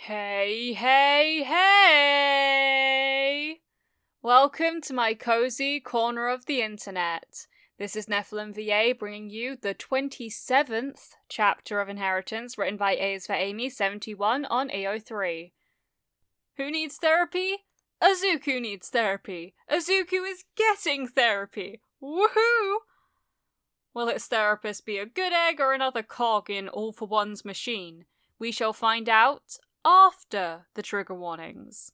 Hey, hey, hey! Welcome to my cozy corner of the internet. This is Nephilim VA bringing you the 27th chapter of Inheritance, written by A is for Amy 71 on AO3. Who needs therapy? Izuku needs therapy. Izuku is getting therapy. Woohoo! Will its therapist be a good egg or another cog in All for One's machine? We shall find out after the trigger warnings.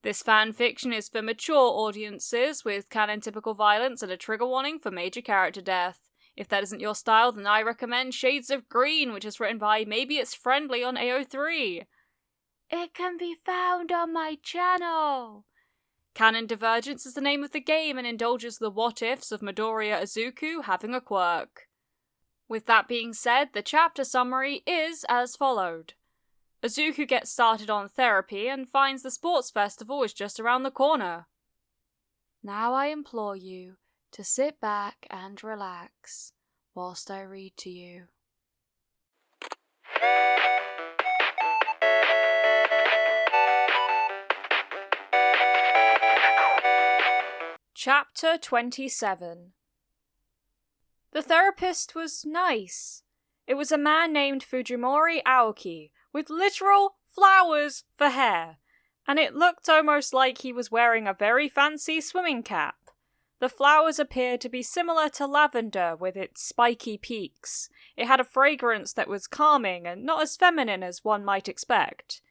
This fan fiction is for mature audiences with canon-typical violence and a trigger warning for major character death. If that isn't your style, then I recommend Shades of Green, which is written by Maybe It's Friendly on AO3. It can be found on my channel. Canon Divergence is the name of the game and indulges the what-ifs of Midoriya Izuku having a quirk. With that being said, the chapter summary is as followed. Izuku gets started on therapy and finds the sports festival is just around the corner. Now I implore you to sit back and relax whilst I read to you. Chapter 27. The therapist was nice. It was a man named Fujimori Aoki, with literal flowers for hair, and it looked almost like he was wearing a very fancy swimming cap. The flowers appeared to be similar to lavender with its spiky peaks. It had a fragrance that was calming and not as feminine as one might expect.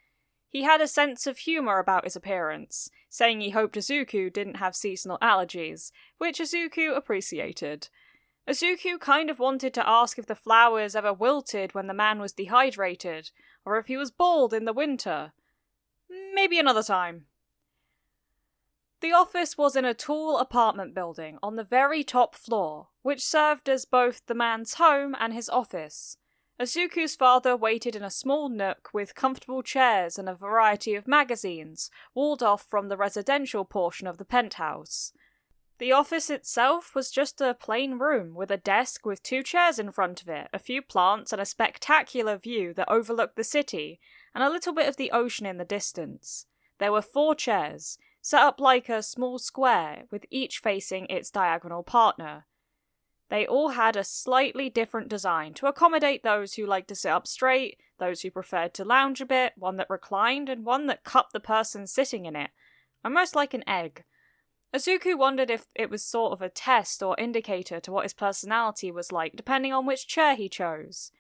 He had a sense of humour about his appearance, saying he hoped Izuku didn't have seasonal allergies, which Izuku appreciated. Izuku kind of wanted to ask if the flowers ever wilted when the man was dehydrated, or if he was bald in the winter. Maybe another time. The office was in a tall apartment building on the very top floor, which served as both the man's home and his office. Izuku's father waited in a small nook with comfortable chairs and a variety of magazines, walled off from the residential portion of the penthouse. The office itself was just a plain room with a desk with 2 chairs in front of it, a few plants and a spectacular view that overlooked the city and a little bit of the ocean in the distance. There were 4 chairs, set up like a small square, with each facing its diagonal partner. They all had a slightly different design to accommodate those who liked to sit up straight, those who preferred to lounge a bit, one that reclined, and one that cupped the person sitting in it, almost like an egg. Izuku wondered if it was sort of a test or indicator to what his personality was like, depending on which chair he chose.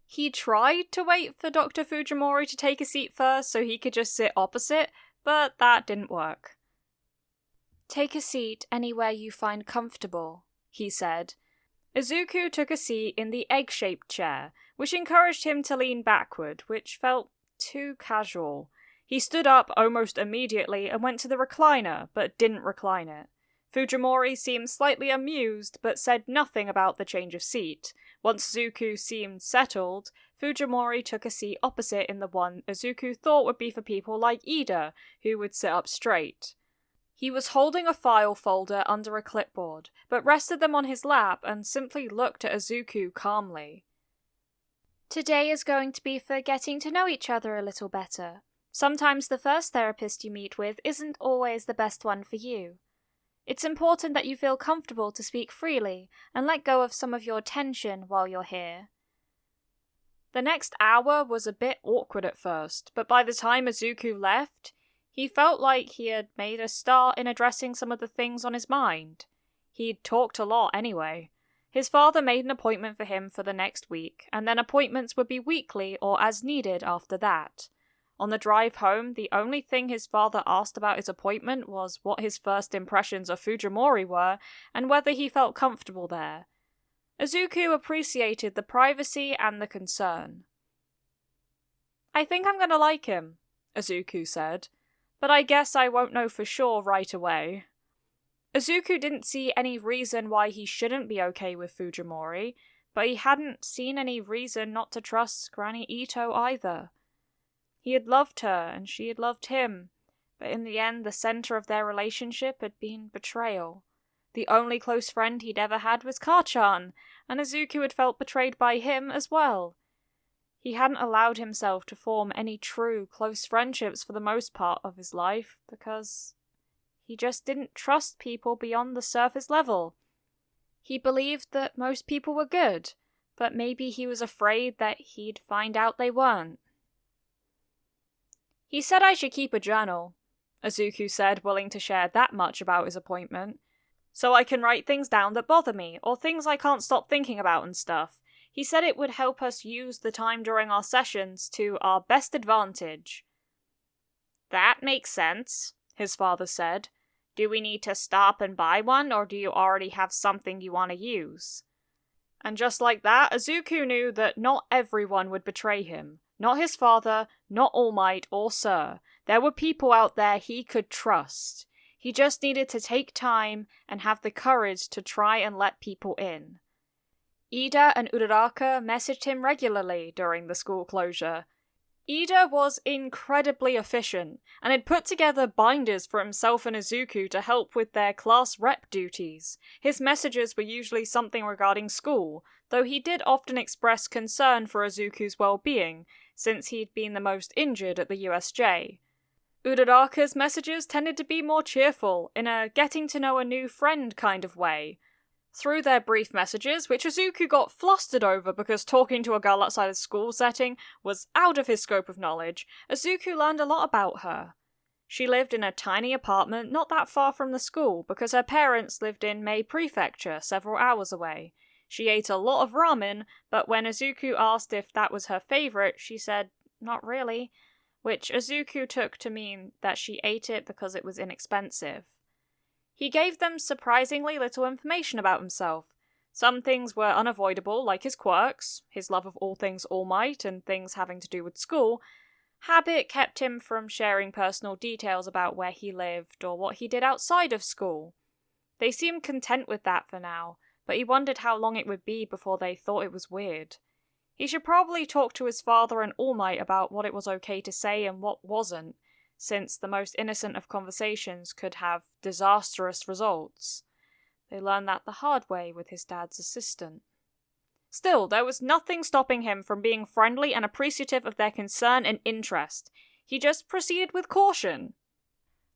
He tried to wait for Dr. Fujimori to take a seat first so he could just sit opposite, but that didn't work. "Take a seat anywhere you find comfortable," he said. Izuku took a seat in the egg-shaped chair, which encouraged him to lean backward, which felt too casual. He stood up almost immediately and went to the recliner, but didn't recline it. Fujimori seemed slightly amused, but said nothing about the change of seat. Once Izuku seemed settled, Fujimori took a seat opposite in the one Izuku thought would be for people like Ida, who would sit up straight. He was holding a file folder under a clipboard, but rested them on his lap and simply looked at Izuku calmly. "Today is going to be for getting to know each other a little better. Sometimes the first therapist you meet with isn't always the best one for you. It's important that you feel comfortable to speak freely and let go of some of your tension while you're here." The next hour was a bit awkward at first, but by the time Izuku left, he felt like he had made a start in addressing some of the things on his mind. He'd talked a lot anyway. His father made an appointment for him for the next week, and then appointments would be weekly or as needed after that. On the drive home, the only thing his father asked about his appointment was what his first impressions of Fujimori were and whether he felt comfortable there. Izuku appreciated the privacy and the concern. "I think I'm going to like him," Izuku said, "but I guess I won't know for sure right away." Izuku didn't see any reason why he shouldn't be okay with Fujimori, but he hadn't seen any reason not to trust Granny Ito either. He had loved her, and she had loved him, but in the end the centre of their relationship had been betrayal. The only close friend he'd ever had was Kachan, and Izuku had felt betrayed by him as well. He hadn't allowed himself to form any true, close friendships for the most part of his life because he just didn't trust people beyond the surface level. He believed that most people were good, but maybe he was afraid that he'd find out they weren't. He said I should keep a journal, Izuku said, willing to share that much about his appointment, so I can write things down that bother me, or things I can't stop thinking about and stuff. He said it would help us use the time during our sessions to our best advantage. That makes sense, his father said. Do we need to stop and buy one, or do you already have something you want to use? And just like that, Izuku knew that not everyone would betray him. Not his father, not All Might or Sir. There were people out there he could trust. He just needed to take time and have the courage to try and let people in. Ida and Uraraka messaged him regularly during the school closure. Ida was incredibly efficient, and had put together binders for himself and Izuku to help with their class rep duties. His messages were usually something regarding school, though he did often express concern for Izuku's well-being, since he'd been the most injured at the USJ. Uraraka's messages tended to be more cheerful, in a getting-to-know-a-new-friend kind of way. Through their brief messages, which Izuku got flustered over because talking to a girl outside a school setting was out of his scope of knowledge, Izuku learned a lot about her. She lived in a tiny apartment not that far from the school because her parents lived in Mei Prefecture, several hours away. She ate a lot of ramen, but when Izuku asked if that was her favorite, she said, "Not really," which Izuku took to mean that she ate it because it was inexpensive. He gave them surprisingly little information about himself. Some things were unavoidable, like his quirks, his love of all things All Might, and things having to do with school. Habit kept him from sharing personal details about where he lived or what he did outside of school. They seemed content with that for now, but he wondered how long it would be before they thought it was weird. He should probably talk to his father and All Might about what it was okay to say and what wasn't, since the most innocent of conversations could have disastrous results. They learned that the hard way with his dad's assistant. Still, there was nothing stopping him from being friendly and appreciative of their concern and interest. He just proceeded with caution.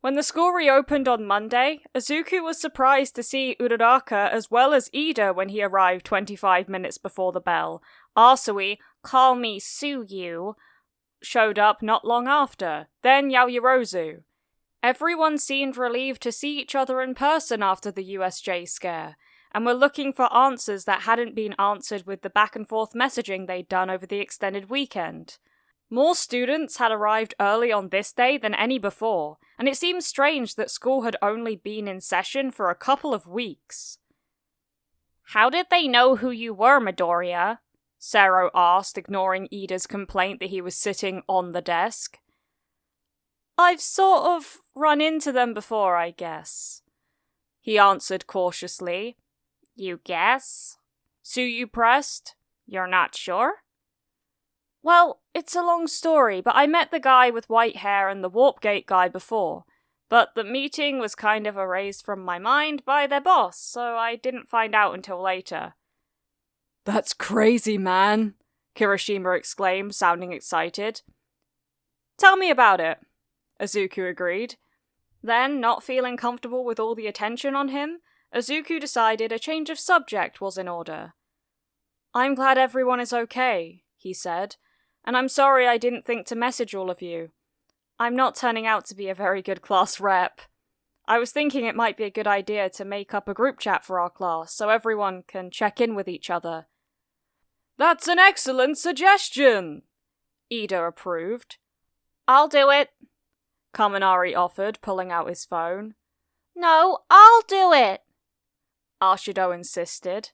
When the school reopened on Monday, Izuku was surprised to see Uraraka as well as Ida when he arrived 25 minutes before the bell. Asui, call me Suyu, showed up not long after, then Yaoyorozu. Everyone seemed relieved to see each other in person after the USJ scare, and were looking for answers that hadn't been answered with the back-and-forth messaging they'd done over the extended weekend. More students had arrived early on this day than any before, and it seemed strange that school had only been in session for a couple of weeks. "How did they know who you were, Midoriya?" Sero asked, ignoring Ida's complaint that he was sitting on the desk. "I've sort of run into them before, I guess," he answered cautiously. "You guess?" Suyu pressed. "You're not sure?" "Well, it's a long story, but I met the guy with white hair and the Warp Gate guy before. But the meeting was kind of erased from my mind by their boss, so I didn't find out until later." "That's crazy, man," Kirishima exclaimed, sounding excited. "Tell me about it," Izuku agreed. Then, not feeling comfortable with all the attention on him, Izuku decided a change of subject was in order. "I'm glad everyone is okay," he said, "and I'm sorry I didn't think to message all of you. I'm not turning out to be a very good class rep. I was thinking it might be a good idea to make up a group chat for our class so everyone can check in with each other." "That's an excellent suggestion!" Ida approved. "I'll do it," Kaminari offered, pulling out his phone. "No, I'll do it," Ashido insisted.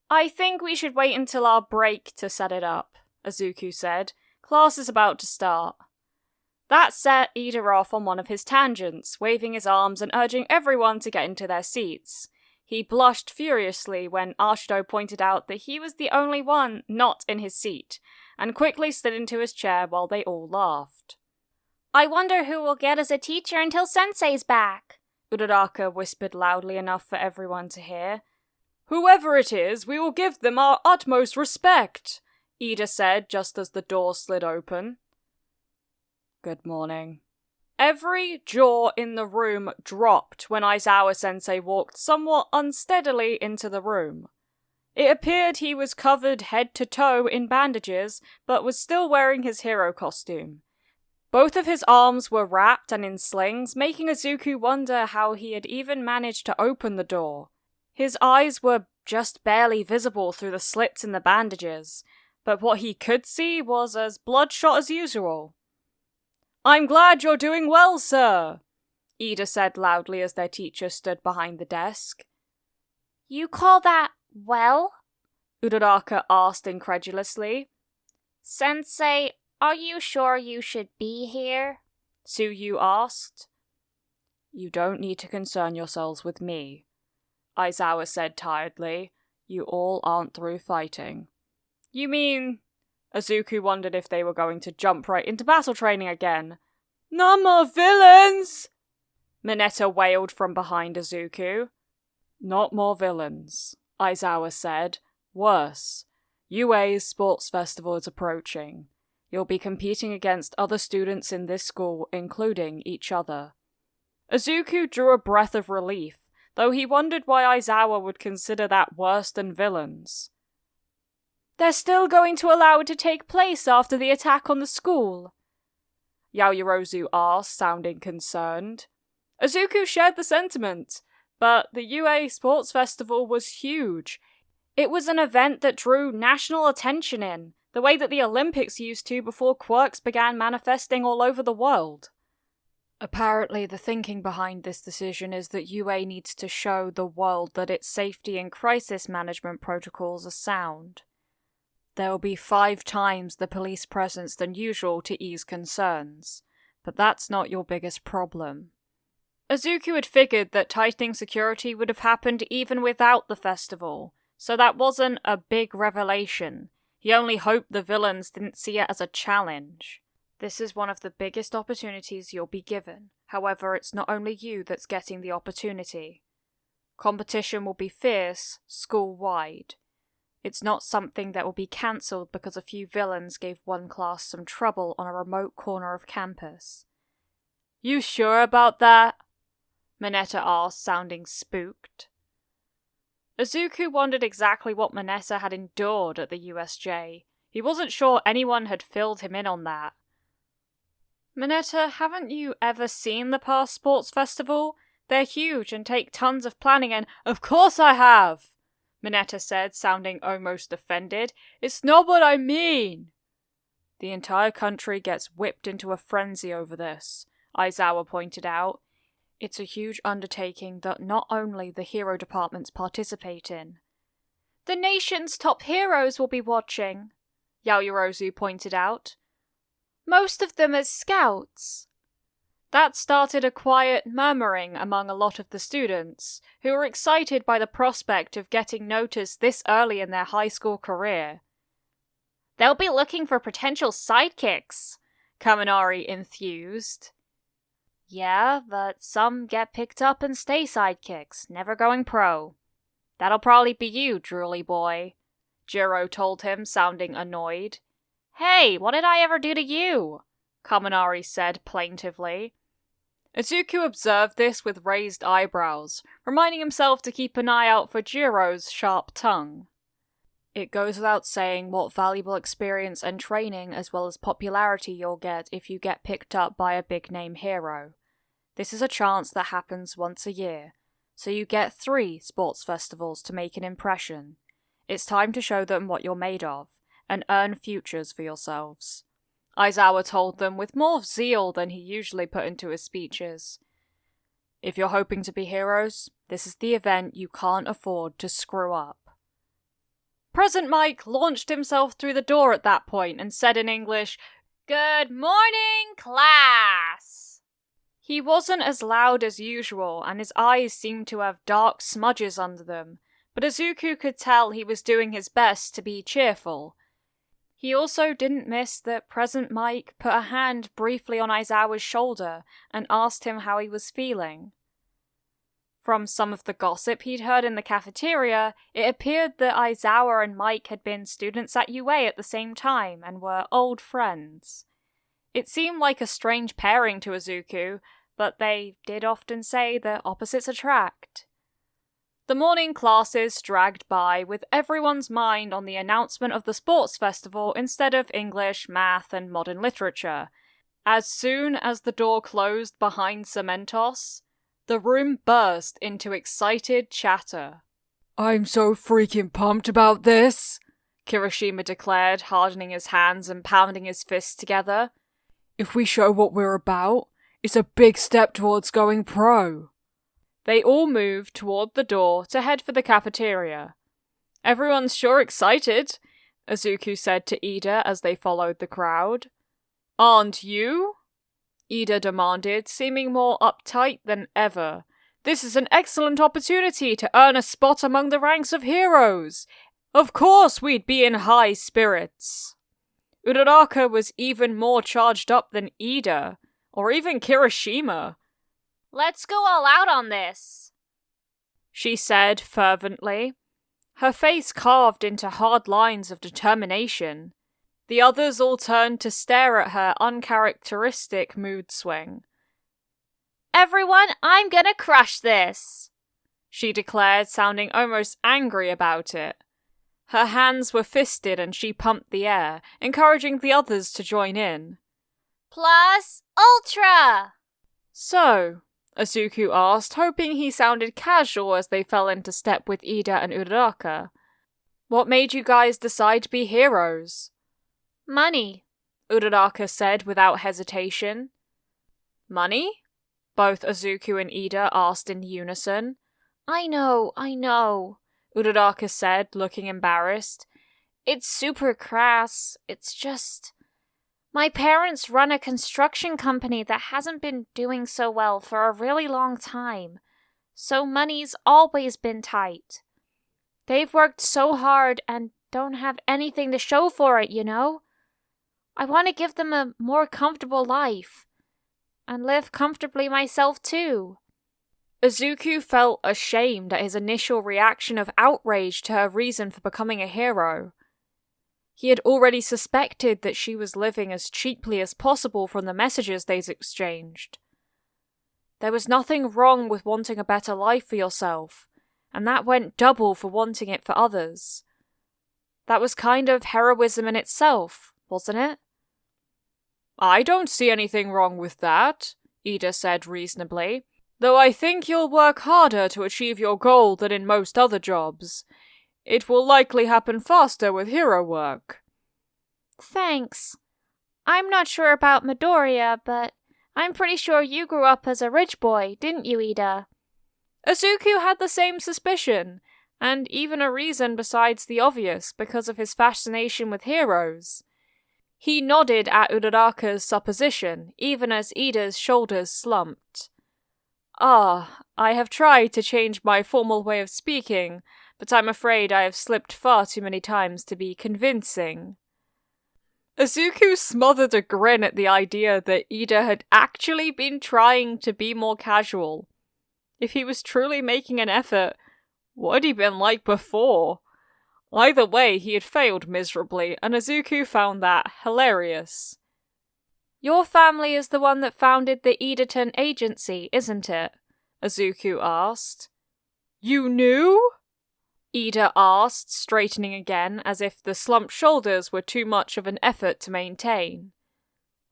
"I think we should wait until our break to set it up," Izuku said. "Class is about to start." That set Ida off on one of his tangents, waving his arms and urging everyone to get into their seats. He blushed furiously when Ashido pointed out that he was the only one not in his seat, and quickly slid into his chair while they all laughed. "I wonder who will get as a teacher until Sensei's back," Uraraka whispered loudly enough for everyone to hear. "Whoever it is, we will give them our utmost respect," Ida said just as the door slid open. Good morning. Every jaw in the room dropped when Aizawa-sensei walked somewhat unsteadily into the room. It appeared he was covered head to toe in bandages, but was still wearing his hero costume. Both of his arms were wrapped and in slings, making Izuku wonder how he had even managed to open the door. His eyes were just barely visible through the slits in the bandages, but what he could see was as bloodshot as usual. I'm glad you're doing well, sir, Ida said loudly as their teacher stood behind the desk. You call that well? Uraraka asked incredulously. Sensei, are you sure you should be here? Tsuyu asked. You don't need to concern yourselves with me, Aizawa said tiredly. You all aren't through fighting. You mean... Izuku wondered if they were going to jump right into battle training again. No more villains! Mineta wailed from behind Izuku. Not more villains, Aizawa said. Worse. UA's sports festival is approaching. You'll be competing against other students in this school, including each other. Izuku drew a breath of relief, though he wondered why Aizawa would consider that worse than villains. They're still going to allow it to take place after the attack on the school? Yaoyorozu asked, sounding concerned. Izuku shared the sentiment, but the UA Sports Festival was huge. It was an event that drew national attention in, the way that the Olympics used to before quirks began manifesting all over the world. Apparently, the thinking behind this decision is that UA needs to show the world that its safety and crisis management protocols are sound. There will be 5 times the police presence than usual to ease concerns, but that's not your biggest problem. Izuku had figured that tightening security would have happened even without the festival, so that wasn't a big revelation. He only hoped the villains didn't see it as a challenge. This is one of the biggest opportunities you'll be given. However, it's not only you that's getting the opportunity. Competition will be fierce, school-wide. It's not something that will be cancelled because a few villains gave one class some trouble on a remote corner of campus. You sure about that? Mineta asked, sounding spooked. Izuku wondered exactly what Mineta had endured at the USJ. He wasn't sure anyone had filled him in on that. Mineta, haven't you ever seen the past sports festival? They're huge and take tons of planning and— Of course I have! Mineta said, sounding almost offended. It's not what I mean! The entire country gets whipped into a frenzy over this, Aizawa pointed out. It's a huge undertaking that not only the hero departments participate in. The nation's top heroes will be watching, Yaoyorozu pointed out. Most of them as scouts. That started a quiet murmuring among a lot of the students, who were excited by the prospect of getting noticed this early in their high school career. They'll be looking for potential sidekicks, Kaminari enthused. Yeah, but some get picked up and stay sidekicks, never going pro. That'll probably be you, drooly boy, Jiro told him, sounding annoyed. Hey, what did I ever do to you? Kaminari said plaintively. Izuku observed this with raised eyebrows, reminding himself to keep an eye out for Jiro's sharp tongue. It goes without saying what valuable experience and training as well as popularity you'll get if you get picked up by a big-name hero. This is a chance that happens once a year, so you get 3 sports festivals to make an impression. It's time to show them what you're made of, and earn futures for yourselves. Aizawa told them with more zeal than he usually put into his speeches. If you're hoping to be heroes, this is the event you can't afford to screw up. Present Mike launched himself through the door at that point and said in English, "Good morning, class!" He wasn't as loud as usual, and his eyes seemed to have dark smudges under them, but Izuku could tell he was doing his best to be cheerful. He also didn't miss that Present Mike put a hand briefly on Aizawa's shoulder and asked him how he was feeling. From some of the gossip he'd heard in the cafeteria, it appeared that Aizawa and Mike had been students at UA at the same time and were old friends. It seemed like a strange pairing to Izuku, but they did often say that opposites attract. The morning classes dragged by, with everyone's mind on the announcement of the sports festival instead of English, math, and modern literature. As soon as the door closed behind Cementos, the room burst into excited chatter. "I'm so freaking pumped about this," Kirishima declared, hardening his hands and pounding his fists together. "If we show what we're about, it's a big step towards going pro." They all moved toward the door to head for the cafeteria. "Everyone's sure excited," Izuku said to Ida as they followed the crowd. "Aren't you?" Ida demanded, seeming more uptight than ever. "This is an excellent opportunity to earn a spot among the ranks of heroes. Of course we'd be in high spirits." Uraraka was even more charged up than Ida, or even Kirishima. "Let's go all out on this," she said fervently, her face carved into hard lines of determination. The others all turned to stare at her uncharacteristic mood swing. "Everyone, I'm gonna crush this," she declared, sounding almost angry about it. Her hands were fisted and she pumped the air, encouraging the others to join in. "Plus Ultra!" "So," Izuku asked, hoping he sounded casual as they fell into step with Ida and Uraraka. "What made you guys decide to be heroes?" "Money," Uraraka said without hesitation. "Money?" both Izuku and Ida asked in unison. I know, Uraraka said, looking embarrassed. "It's super crass. It's just... my parents run a construction company that hasn't been doing so well for a really long time, so money's always been tight. They've worked so hard and don't have anything to show for it, you know? I want to give them a more comfortable life, and live comfortably myself too." Izuku felt ashamed at his initial reaction of outrage to her reason for becoming a hero. He had already suspected that she was living as cheaply as possible from the messages they'd exchanged. There was nothing wrong with wanting a better life for yourself, and that went double for wanting it for others. That was kind of heroism in itself, wasn't it? "I don't see anything wrong with that," Ida said reasonably, "though I think you'll work harder to achieve your goal than in most other jobs. It will likely happen faster with hero work." "Thanks. I'm not sure about Midoriya, but I'm pretty sure you grew up as a rich boy, didn't you, Ida?" Izuku had the same suspicion, and even a reason besides the obvious because of his fascination with heroes. He nodded at Uraraka's supposition, even as Ida's shoulders slumped. I have tried to change my formal way of speaking, but I'm afraid I have slipped far too many times to be convincing." Izuku smothered a grin at the idea that Ida had actually been trying to be more casual. If he was truly making an effort, what had he been like before? Either way, he had failed miserably, and Izuku found that hilarious. "Your family is the one that founded the Edaton Agency, isn't it?" Izuku asked. "You knew?" Ida asked, straightening again, as if the slumped shoulders were too much of an effort to maintain.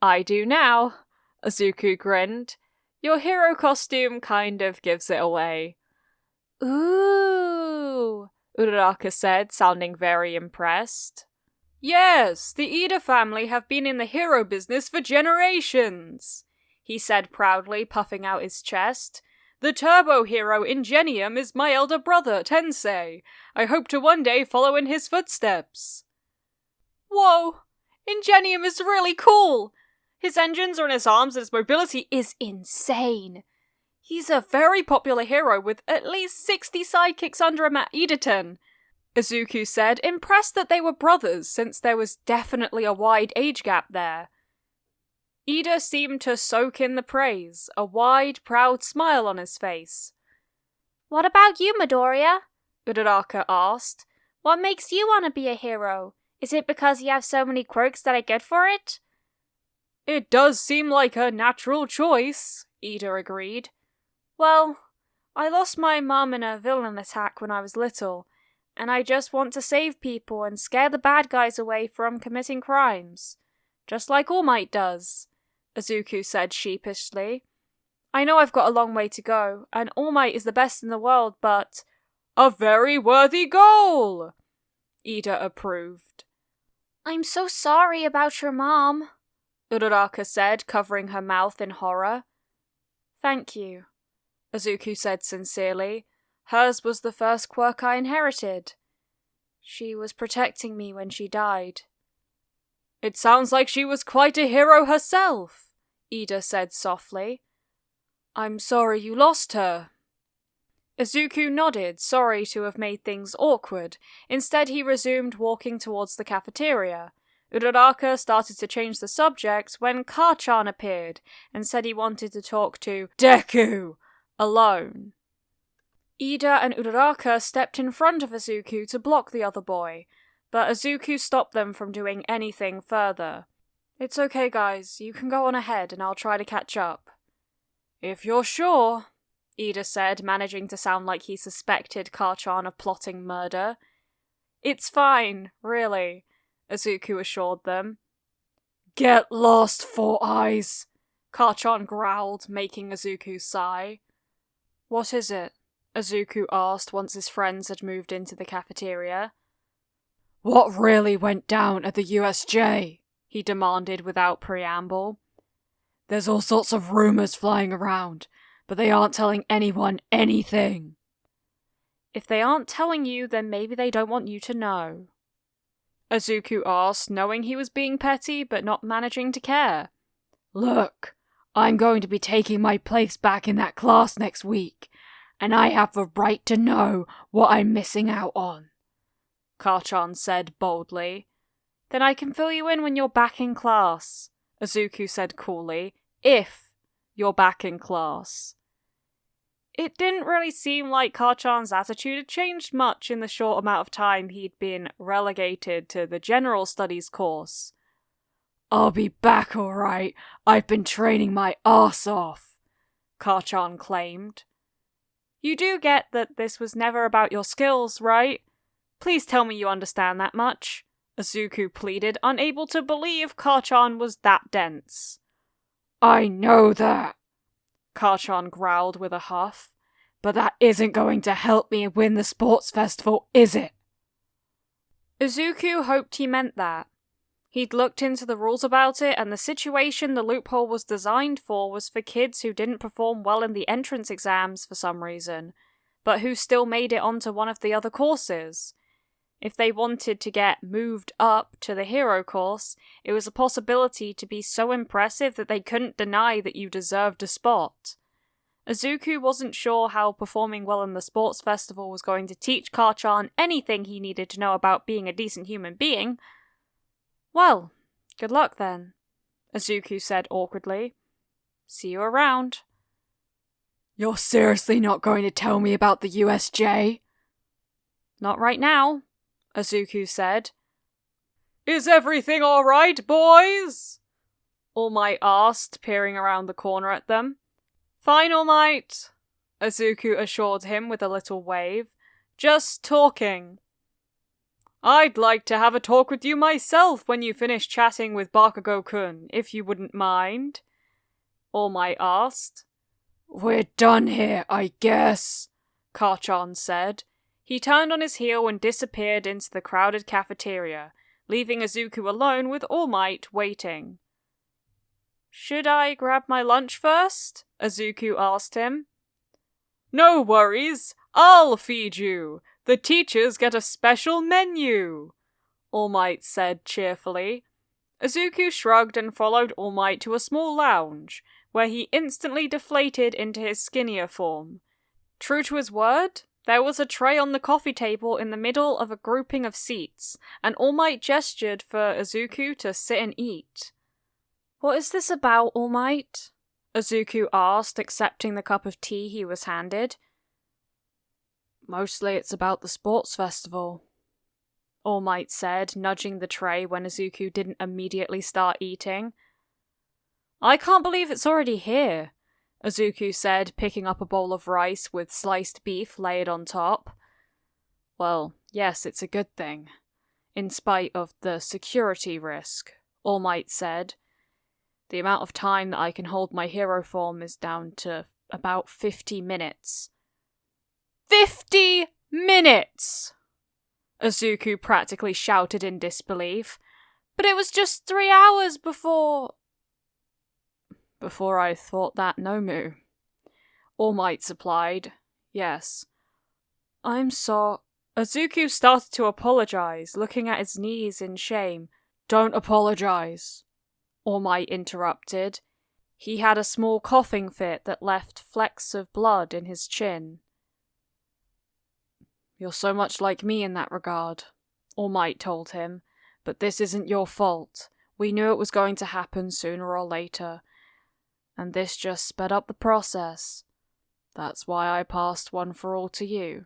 "I do now," Izuku grinned. "Your hero costume kind of gives it away." "Ooh," Uraraka said, sounding very impressed. "Yes, the Ida family have been in the hero business for generations," he said proudly, puffing out his chest. "The turbo hero Ingenium is my elder brother, Tensei. I hope to one day follow in his footsteps." "Whoa! Ingenium is really cool! His engines are in his arms and his mobility is insane. He's a very popular hero with at least 60 sidekicks under him at Edaton," Izuku said, impressed that they were brothers since there was definitely a wide age gap there. Ida seemed to soak in the praise, a wide, proud smile on his face. What about you, Midoriya? Uraraka asked. What makes you want to be a hero? Is it because you have so many quirks that are good for it? It does seem like a natural choice, Ida agreed. Well, I lost my mum in a villain attack when I was little, and I just want to save people and scare the bad guys away from committing crimes. Just like All Might does, Izuku said sheepishly. I know I've got a long way to go, and All Might is the best in the world, but... A very worthy goal! Ida approved. I'm so sorry about your mom, Uraraka said, covering her mouth in horror. Thank you, Izuku said sincerely. Hers was the first quirk I inherited. She was protecting me when she died. It sounds like she was quite a hero herself, Ida said softly. I'm sorry you lost her. Izuku nodded, sorry to have made things awkward. Instead, he resumed walking towards the cafeteria. Uraraka started to change the subject when Ka-chan appeared and said he wanted to talk to Deku alone. Ida and Uraraka stepped in front of Izuku to block the other boy, but Izuku stopped them from doing anything further. It's okay, guys. You can go on ahead and I'll try to catch up. If you're sure, Ida said, managing to sound like he suspected Ka-chan of plotting murder. It's fine, really, Izuku assured them. Get lost, Four Eyes, Ka-chan growled, making Izuku sigh. What is it? Izuku asked once his friends had moved into the cafeteria. What really went down at the USJ? He demanded without preamble. There's all sorts of rumors flying around, but they aren't telling anyone anything. If they aren't telling you, then maybe they don't want you to know. Izuku asked, knowing he was being petty, but not managing to care. Look, I'm going to be taking my place back in that class next week, and I have the right to know what I'm missing out on, Ka-chan said boldly. Then I can fill you in when you're back in class, Izuku said coolly, if you're back in class. It didn't really seem like Ka-chan's attitude had changed much in the short amount of time he'd been relegated to the general studies course. I'll be back all right. I've been training my arse off, Ka-chan claimed. You do get that this was never about your skills, right? Please tell me you understand that much, Izuku pleaded, unable to believe Ka-chan was that dense. I know that, Ka-chan growled with a huff. But that isn't going to help me win the sports festival, is it? Izuku hoped he meant that. He'd looked into the rules about it, and the situation the loophole was designed for was for kids who didn't perform well in the entrance exams for some reason, but who still made it onto one of the other courses. If they wanted to get moved up to the hero course, it was a possibility to be so impressive that they couldn't deny that you deserved a spot. Izuku wasn't sure how performing well in the sports festival was going to teach Ka-chan anything he needed to know about being a decent human being. Well, good luck then, Izuku said awkwardly. See you around. You're seriously not going to tell me about the USJ? Not right now, Izuku said. Is everything all right, boys? All Might asked, peering around the corner at them. Fine, All Might, Izuku assured him with a little wave. Just talking. I'd like to have a talk with you myself when you finish chatting with Bakugo-kun, if you wouldn't mind, All Might asked. We're done here, I guess, Ka-chan said. He turned on his heel and disappeared into the crowded cafeteria, leaving Izuku alone with All Might waiting. Should I grab my lunch first? Izuku asked him. No worries, I'll feed you. The teachers get a special menu, All Might said cheerfully. Izuku shrugged and followed All Might to a small lounge, where he instantly deflated into his skinnier form. True to his word, there was a tray on the coffee table in the middle of a grouping of seats, and All Might gestured for Izuku to sit and eat. What is this about, All Might? Izuku asked, accepting the cup of tea he was handed. Mostly it's about the sports festival, All Might said, nudging the tray when Izuku didn't immediately start eating. I can't believe it's already here, Izuku said, picking up a bowl of rice with sliced beef layered on top. Well, yes, it's a good thing. In spite of the security risk, All Might said. The amount of time that I can hold my hero form is down to about 50 minutes. 50 minutes! Izuku practically shouted in disbelief. But it was just 3 hours before I thought that, Nomu. All Might supplied. Yes. I'm so... Izuku started to apologize, looking at his knees in shame. Don't apologize, All Might interrupted. He had a small coughing fit that left flecks of blood in his chin. You're so much like me in that regard, All Might told him. But this isn't your fault. We knew it was going to happen sooner or later. And this just sped up the process. That's why I passed One for All to you.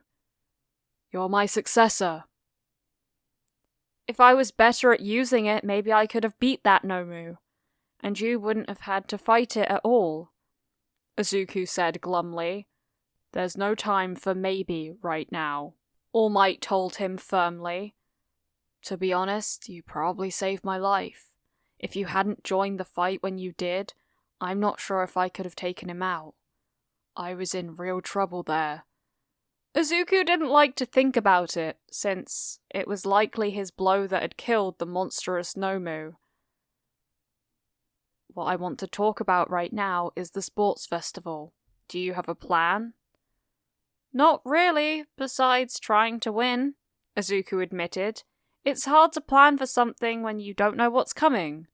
You're my successor. If I was better at using it, maybe I could have beat that Nomu. And you wouldn't have had to fight it at all, Izuku said glumly. There's no time for maybe right now, All Might told him firmly. To be honest, you probably saved my life. If you hadn't joined the fight when you did, I'm not sure if I could have taken him out. I was in real trouble there. Izuku didn't like to think about it, since it was likely his blow that had killed the monstrous Nomu. What I want to talk about right now is the sports festival. Do you have a plan? Not really, besides trying to win, Izuku admitted. It's hard to plan for something when you don't know what's coming.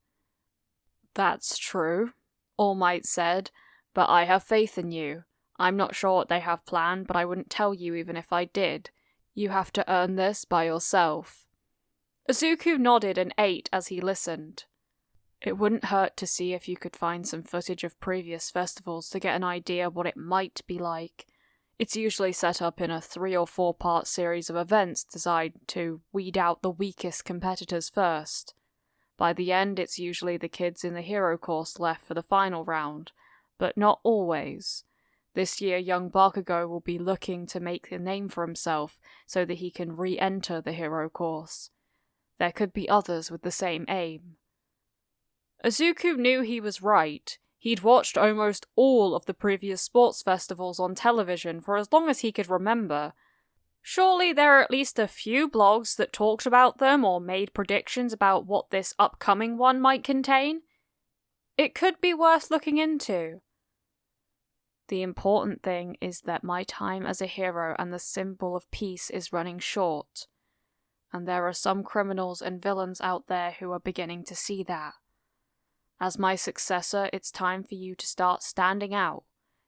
That's true, All Might said, but I have faith in you. I'm not sure what they have planned, but I wouldn't tell you even if I did. You have to earn this by yourself. Izuku nodded and ate as he listened. It wouldn't hurt to see if you could find some footage of previous festivals to get an idea what it might be like. It's usually set up in a 3 or 4 part series of events designed to weed out the weakest competitors first. By the end, it's usually the kids in the hero course left for the final round, but not always. This year, young Bakugo will be looking to make a name for himself so that he can re-enter the hero course. There could be others with the same aim. Izuku knew he was right. He'd watched almost all of the previous sports festivals on television for as long as he could remember. Surely there are at least a few blogs that talked about them or made predictions about what this upcoming one might contain. It could be worth looking into. The important thing is that my time as a hero and the symbol of peace is running short. And there are some criminals and villains out there who are beginning to see that. As my successor, it's time for you to start standing out.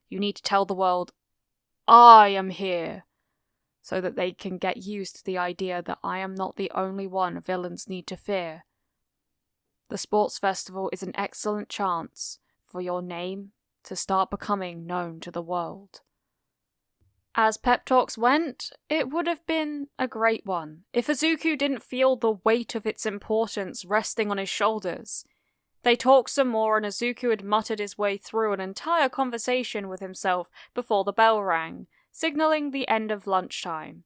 You need to tell the world, I am here, so that they can get used to the idea that I am not the only one villains need to fear. The sports festival is an excellent chance for your name to start becoming known to the world. As pep talks went, it would have been a great one if Izuku didn't feel the weight of its importance resting on his shoulders. They talked some more and Izuku had muttered his way through an entire conversation with himself before the bell rang, signalling the end of lunchtime.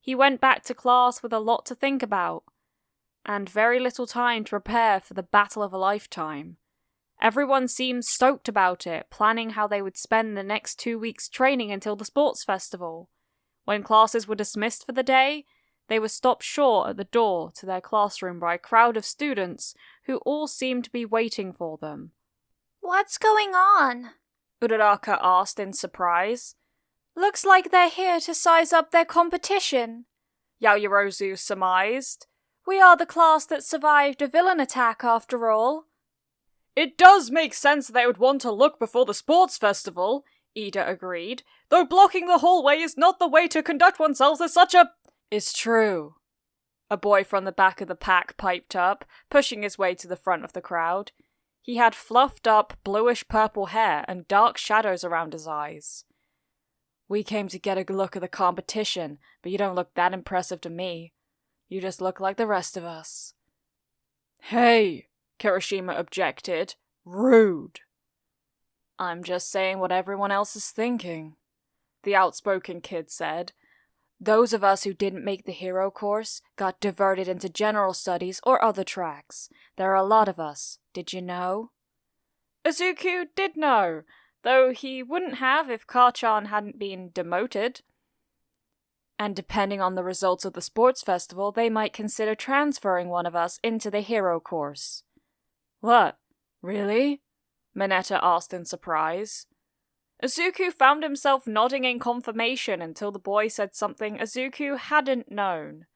He went back to class with a lot to think about, and very little time to prepare for the battle of a lifetime. Everyone seemed stoked about it, planning how they would spend the next 2 weeks training until the sports festival. When classes were dismissed for the day, they were stopped short at the door to their classroom by a crowd of students who all seemed to be waiting for them. What's going on? Uraraka asked in surprise. Looks like they're here to size up their competition, Yaoyorozu surmised. We are the class that survived a villain attack after all. It does make sense that they would want to look before the sports festival, Ida agreed, though blocking the hallway is not the way to conduct oneself as such a... It's true, a boy from the back of the pack piped up, pushing his way to the front of the crowd. He had fluffed up, bluish-purple hair and dark shadows around his eyes. We came to get a look at the competition, but you don't look that impressive to me. You just look like the rest of us." "Hey," Kirishima objected. "Rude." "I'm just saying what everyone else is thinking," the outspoken kid said. "Those of us who didn't make the hero course got diverted into general studies or other tracks. There are a lot of us. Did you know?" Izuku did know, though he wouldn't have if Kachan hadn't been demoted. And depending on the results of the sports festival, they might consider transferring one of us into the hero course. "What? Really?" Mineta asked in surprise. Izuku found himself nodding in confirmation until the boy said something Izuku hadn't known.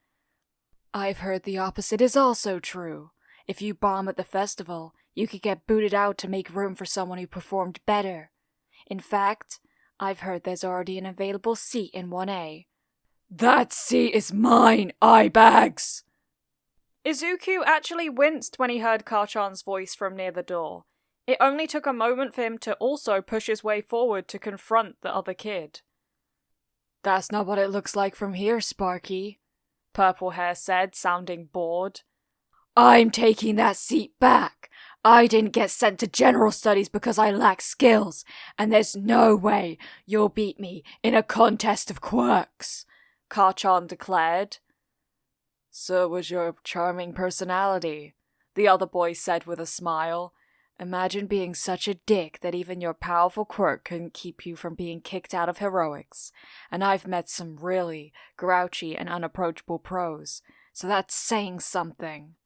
"I've heard the opposite is also true. If you bomb at the festival, you could get booted out to make room for someone who performed better. In fact, I've heard there's already an available seat in 1A. "That seat is mine, eyebags!" Izuku actually winced when he heard Kachan's voice from near the door. It only took a moment for him to also push his way forward to confront the other kid. "That's not what it looks like from here, Sparky," Purple Hair said, sounding bored. "I'm taking that seat back. I didn't get sent to general studies because I lack skills, and there's no way you'll beat me in a contest of quirks," Kachan declared. "So was your charming personality," the other boy said with a smile. "Imagine being such a dick that even your powerful quirk couldn't keep you from being kicked out of heroics. And I've met some really grouchy and unapproachable pros, so that's saying something."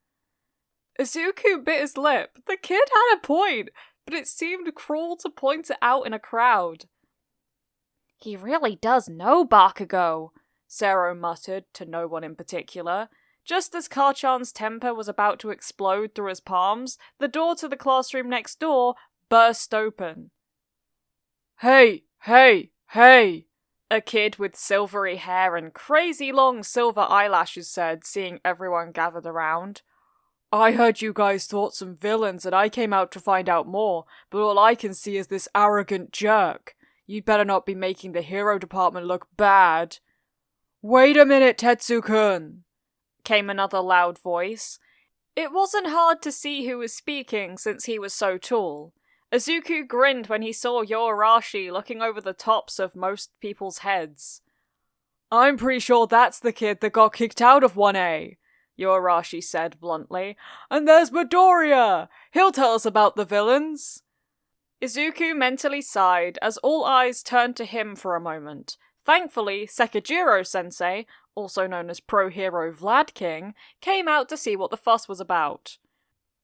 Izuku bit his lip. The kid had a point, but it seemed cruel to point it out in a crowd. "He really does know Bakugo," Zero muttered to no one in particular. Just as Kachan's temper was about to explode through his palms, the door to the classroom next door burst open. "Hey, hey, hey!" a kid with silvery hair and crazy long silver eyelashes said, seeing everyone gathered around. "I heard you guys thought some villains and I came out to find out more, but all I can see is this arrogant jerk. You'd better not be making the hero department look bad." "Wait a minute, Tetsu-kun!" came another loud voice. It wasn't hard to see who was speaking since he was so tall. Izuku grinned when he saw Yoarashi looking over the tops of most people's heads. "I'm pretty sure that's the kid that got kicked out of 1A, Yoarashi said bluntly. "And there's Midoriya! He'll tell us about the villains." Izuku mentally sighed as all eyes turned to him for a moment. Thankfully, Sekijiro-sensei, also known as pro-hero Vlad King, came out to see what the fuss was about.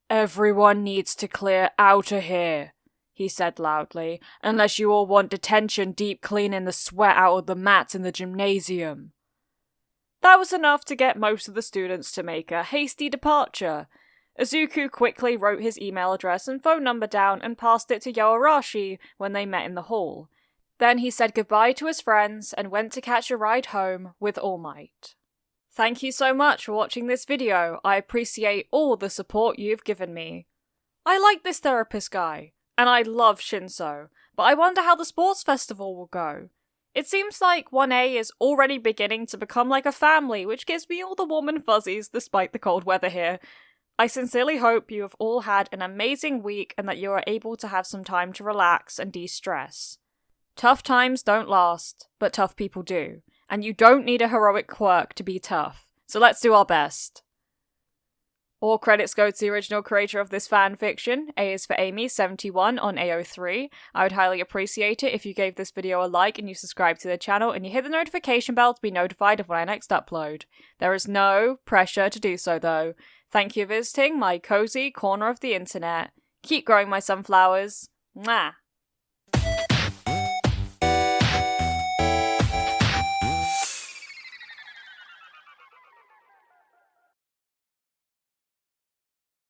"Everyone needs to clear out of here," he said loudly, "unless you all want detention deep cleaning the sweat out of the mats in the gymnasium." That was enough to get most of the students to make a hasty departure. Izuku quickly wrote his email address and phone number down and passed it to Yoarashi when they met in the hall. Then he said goodbye to his friends and went to catch a ride home with All Might. Thank you so much for watching this video. I appreciate all the support you've given me. I like this therapist guy, and I love Shinso, but I wonder how the sports festival will go. It seems like 1A is already beginning to become like a family, which gives me all the warm and fuzzies despite the cold weather here. I sincerely hope you have all had an amazing week and that you are able to have some time to relax and de-stress. Tough times don't last, but tough people do. And you don't need a heroic quirk to be tough. So let's do our best. All credits go to the original creator of this fanfiction. A is for Amy71 on AO3. I would highly appreciate it if you gave this video a like and you subscribe to the channel and you hit the notification bell to be notified of when I next upload. There is no pressure to do so though. Thank you for visiting my cozy corner of the internet. Keep growing my sunflowers. Mwah!